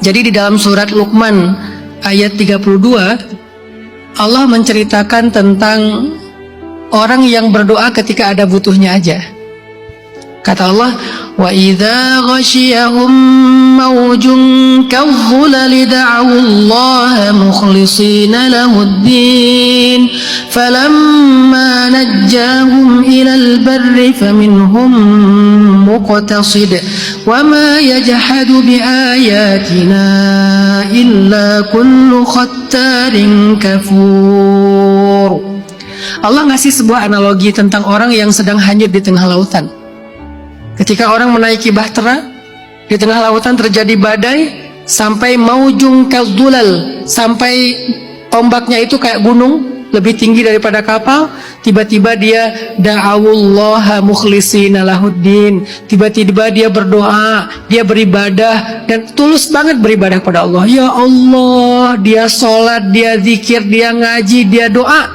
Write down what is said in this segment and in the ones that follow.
Jadi di dalam surat Luqman ayat 32, Allah menceritakan tentang orang yang berdoa ketika ada butuhnya aja. Kata Allah, wa idza ghashiyahum mawjun kadh-dhulali da'u Allah mukhlishina lahud-din falamma najjahum ilal barri faminhum muqtasid wa ma yajhadu biayatina illa kullu khattarin kafur. Allah ngasih sebuah analogi tentang orang yang sedang hanyut di tengah lautan. Ketika orang menaiki bahtera, di tengah lautan terjadi badai, sampai maujung kadh-dhulal, sampai ombaknya itu kayak gunung, lebih tinggi daripada kapal. Tiba-tiba dia da'awullaha mukhlishina lahuddin, tiba-tiba dia berdoa, dia beribadah, dan tulus banget beribadah kepada Allah. Ya Allah, dia sholat, dia zikir, dia ngaji, dia doa.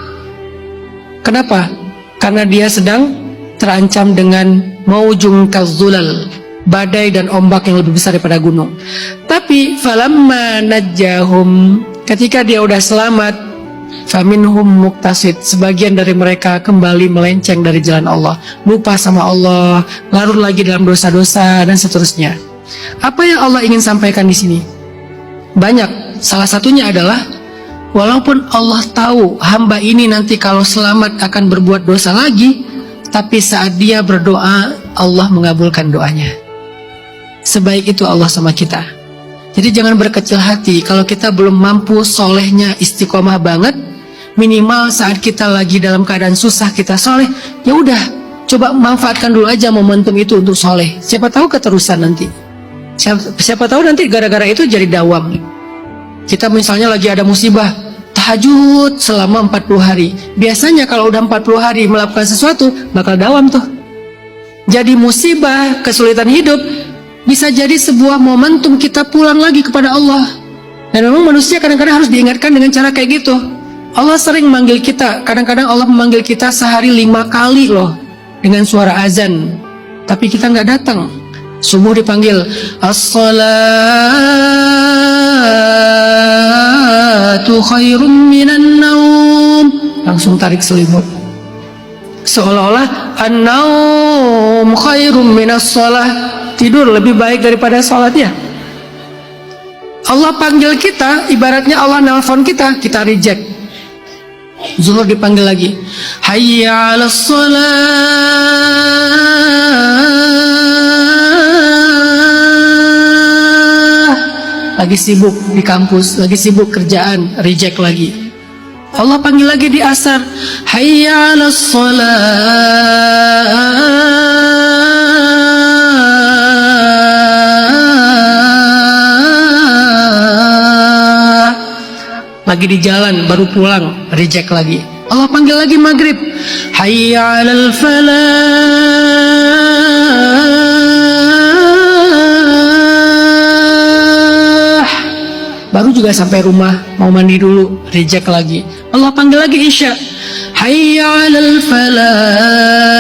Kenapa? Karena dia sedang terancam dengan maujung kadh-dhulal, badai dan ombak yang lebih besar daripada gunung. Tapi falamma najjahum, ketika dia udah selamat, faminhum muqtasid, sebagian dari mereka kembali melenceng dari jalan Allah, lupa sama Allah, larut lagi dalam dosa-dosa dan seterusnya. Apa yang Allah ingin sampaikan di sini? Banyak. Salah satunya adalah walaupun Allah tahu hamba ini nanti kalau selamat akan berbuat dosa lagi, tapi saat dia berdoa, Allah mengabulkan doanya. Sebaik itu Allah sama kita. Jadi jangan berkecil hati kalau kita belum mampu solehnya istiqomah banget. Minimal saat kita lagi dalam keadaan susah kita soleh, ya udah, coba manfaatkan dulu aja momentum itu untuk soleh. Siapa tahu keterusan nanti. Siapa tahu nanti gara-gara itu jadi dawam. Kita misalnya lagi ada musibah, tahajud selama 40 hari. Biasanya kalau udah 40 hari melakukan sesuatu, bakal dawam tuh. Jadi musibah, kesulitan hidup bisa jadi sebuah momentum kita pulang lagi kepada Allah. Dan memang manusia kadang-kadang harus diingatkan dengan cara kayak gitu. Allah sering manggil kita. Kadang-kadang Allah memanggil kita sehari 5 kali loh, dengan suara azan. Tapi kita nggak datang. Subuh dipanggil as-salatu khairum minan naum, langsung tarik selimut. Seolah-olah an-naum khairum minas shalah, tidur lebih baik daripada salatnya. Allah panggil kita, ibaratnya Allah nelpon kita, kita reject. Zuhur dipanggil lagi, hayya 'alas shalah, lagi sibuk di kampus, lagi sibuk kerjaan, reject lagi. Allah panggil lagi di asar, hayya 'alas shalah, lagi di jalan baru pulang, reject lagi. Allah panggil lagi maghrib, hayya 'alal falah, baru juga sampai rumah mau mandi dulu, reject lagi. Allah panggil lagi isya, hayya 'alal falah,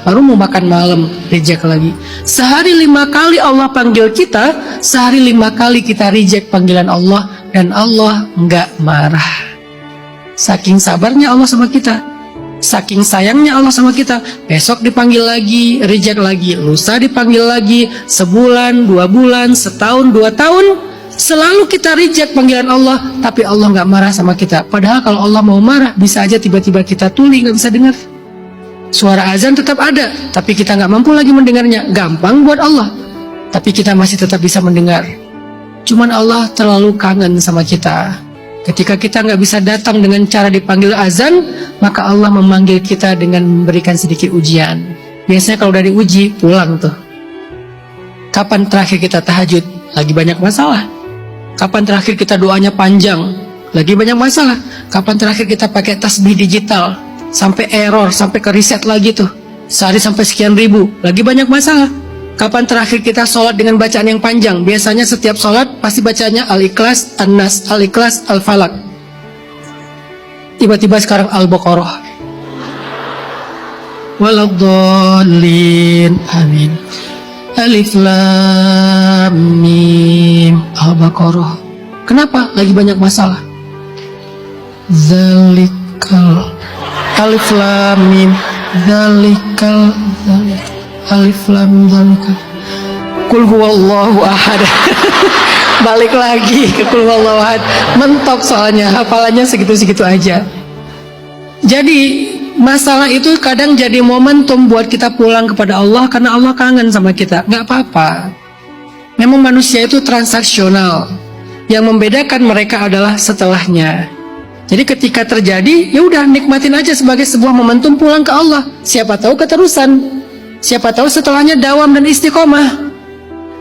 baru mau makan malam, reject lagi. Sehari 5 kali Allah panggil kita, sehari 5 kali kita reject panggilan Allah, dan Allah nggak marah. Saking sabarnya Allah sama kita, saking sayangnya Allah sama kita. Besok dipanggil lagi, reject lagi. Lusa dipanggil lagi, sebulan, 2 bulan, setahun, 2 tahun, selalu kita reject panggilan Allah. Tapi Allah nggak marah sama kita. Padahal kalau Allah mau marah, bisa aja tiba-tiba kita tuli, nggak bisa dengar. Suara azan tetap ada, tapi kita nggak mampu lagi mendengarnya. Gampang buat Allah, tapi kita masih tetap bisa mendengar. Cuman Allah terlalu kangen sama kita. Ketika kita nggak bisa datang dengan cara dipanggil azan, maka Allah memanggil kita dengan memberikan sedikit ujian. Biasanya kalau udah diuji, pulang tuh. Kapan terakhir kita tahajud? Lagi banyak masalah. Kapan terakhir kita doanya panjang? Lagi banyak masalah. Kapan terakhir kita pakai tasbih digital? Sampai error, sampai ke reset lagi tuh. Sehari sampai sekian ribu, lagi banyak masalah. Kapan terakhir kita sholat dengan bacaan yang panjang? Biasanya setiap sholat pasti bacanya Al-Ikhlas, An-Nas, Al-Ikhlas, Al-Falak. tiba-tiba sekarang Al-Baqarah. Waladhdallin, amin. Alif Lam Mim, Al-Baqarah. Kenapa? Lagi banyak masalah. Zalikal, Alif Lam Mim, Zalikal, Alif Lam Mim, Zalikal. Qul huwallahu ahad. Balik lagi ke Qul huwallahu ahad. Mentok soalnya, hafalannya segitu-segitu aja. Jadi masalah itu kadang jadi momentum buat kita pulang kepada Allah karena Allah kangen sama kita. Gak apa-apa. Memang manusia itu transaksional. Yang membedakan mereka adalah setelahnya. Jadi ketika terjadi, ya udah nikmatin aja sebagai sebuah momentum pulang ke Allah. Siapa tahu keterusan. Siapa tahu setelahnya dawam dan istiqomah.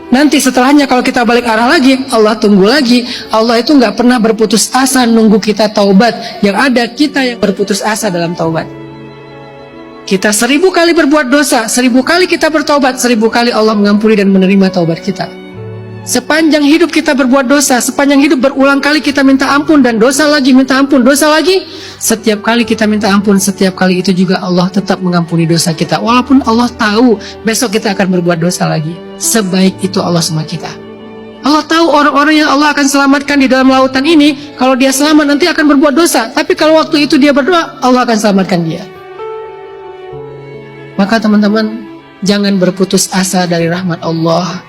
Nanti setelahnya kalau kita balik arah lagi, Allah tunggu lagi. Allah itu nggak pernah berputus asa nunggu kita taubat. Yang ada kita yang berputus asa dalam taubat. Kita 1000 kali berbuat dosa, 1000 kali kita bertaubat, 1000 kali Allah mengampuni dan menerima taubat kita. Sepanjang hidup kita berbuat dosa, sepanjang hidup berulang kali kita minta ampun dan dosa lagi, minta ampun, dosa lagi. Setiap kali kita minta ampun, setiap kali itu juga Allah tetap mengampuni dosa kita. Walaupun Allah tahu besok kita akan berbuat dosa lagi. Sebaik itu Allah sama kita. Allah tahu orang-orang yang Allah akan selamatkan di dalam lautan ini, kalau dia selamat nanti akan berbuat dosa. Tapi kalau waktu itu dia berdoa, Allah akan selamatkan dia. Maka teman-teman, jangan berputus asa dari rahmat Allah.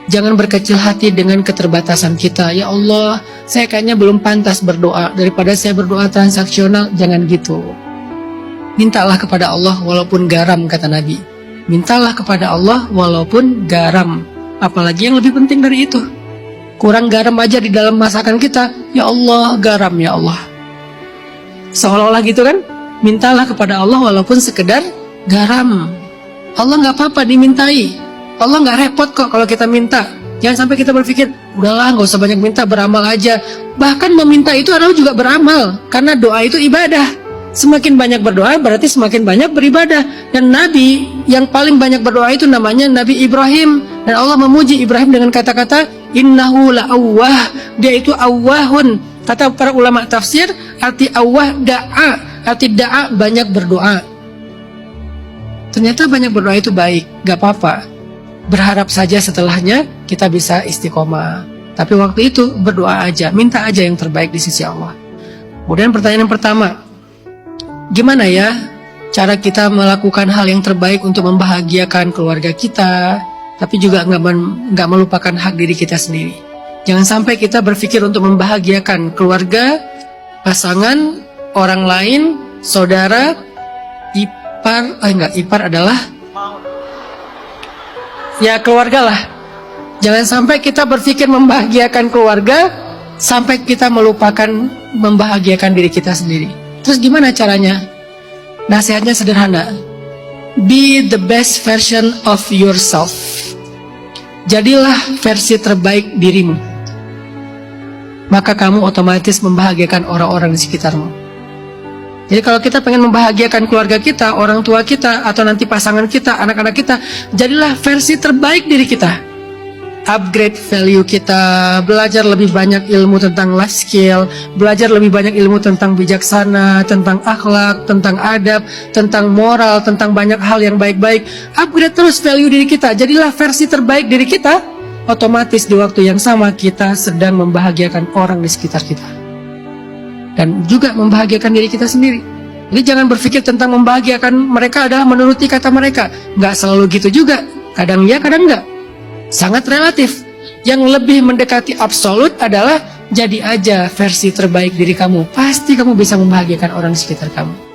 Jangan berkecil hati dengan keterbatasan kita. Ya Allah, saya kayaknya belum pantas berdoa. Daripada saya berdoa transaksional, jangan gitu. Mintalah kepada Allah walaupun garam, kata Nabi. Mintalah kepada Allah walaupun garam. Apalagi yang lebih penting dari itu. Kurang garam aja di dalam masakan kita. Ya Allah, garam ya Allah. Seolah-olah gitu kan? Mintalah kepada Allah walaupun sekedar garam. Allah nggak apa-apa dimintai. Allah nggak repot kok kalau kita minta. Jangan sampai kita berpikir, udahlah nggak usah banyak minta, beramal aja. Bahkan meminta itu adalah juga beramal. Karena doa itu ibadah. Semakin banyak berdoa berarti semakin banyak beribadah. Dan Nabi yang paling banyak berdoa itu namanya Nabi Ibrahim. Dan Allah memuji Ibrahim dengan kata-kata innahu la'awwah. Dia itu awwahun. Kata para ulama tafsir, arti awwah da'a. Arti da'a banyak berdoa. Ternyata banyak berdoa itu baik, gak apa-apa. Berharap saja setelahnya kita bisa istiqomah. Tapi waktu itu berdoa aja, minta aja yang terbaik di sisi Allah. Kemudian pertanyaan yang pertama, gimana ya cara kita melakukan hal yang terbaik untuk membahagiakan keluarga kita, tapi juga nggak melupakan hak diri kita sendiri. Jangan sampai kita berpikir untuk membahagiakan keluarga, pasangan, orang lain, saudara, ipar adalah ya keluarga lah. Jangan sampai kita berpikir membahagiakan keluarga sampai kita melupakan membahagiakan diri kita sendiri. Terus gimana caranya? Nasihatnya sederhana. Be the best version of yourself. Jadilah versi terbaik dirimu. Maka kamu otomatis membahagiakan orang-orang di sekitarmu. Jadi kalau kita pengen membahagiakan keluarga kita, orang tua kita, atau nanti pasangan kita, anak-anak kita, jadilah versi terbaik diri kita. Upgrade value kita, belajar lebih banyak ilmu tentang life skill, belajar lebih banyak ilmu tentang bijaksana, tentang akhlak, tentang adab, tentang moral, tentang banyak hal yang baik-baik. Upgrade terus value diri kita, jadilah versi terbaik diri kita. Otomatis di waktu yang sama kita sedang membahagiakan orang di sekitar kita. Dan juga membahagiakan diri kita sendiri. Jadi jangan berpikir tentang membahagiakan mereka adalah menuruti kata mereka. Nggak selalu gitu juga. Kadang ya, kadang nggak. Sangat relatif. Yang lebih mendekati absolut adalah jadi aja versi terbaik diri kamu. Pasti kamu bisa membahagiakan orang di sekitar kamu.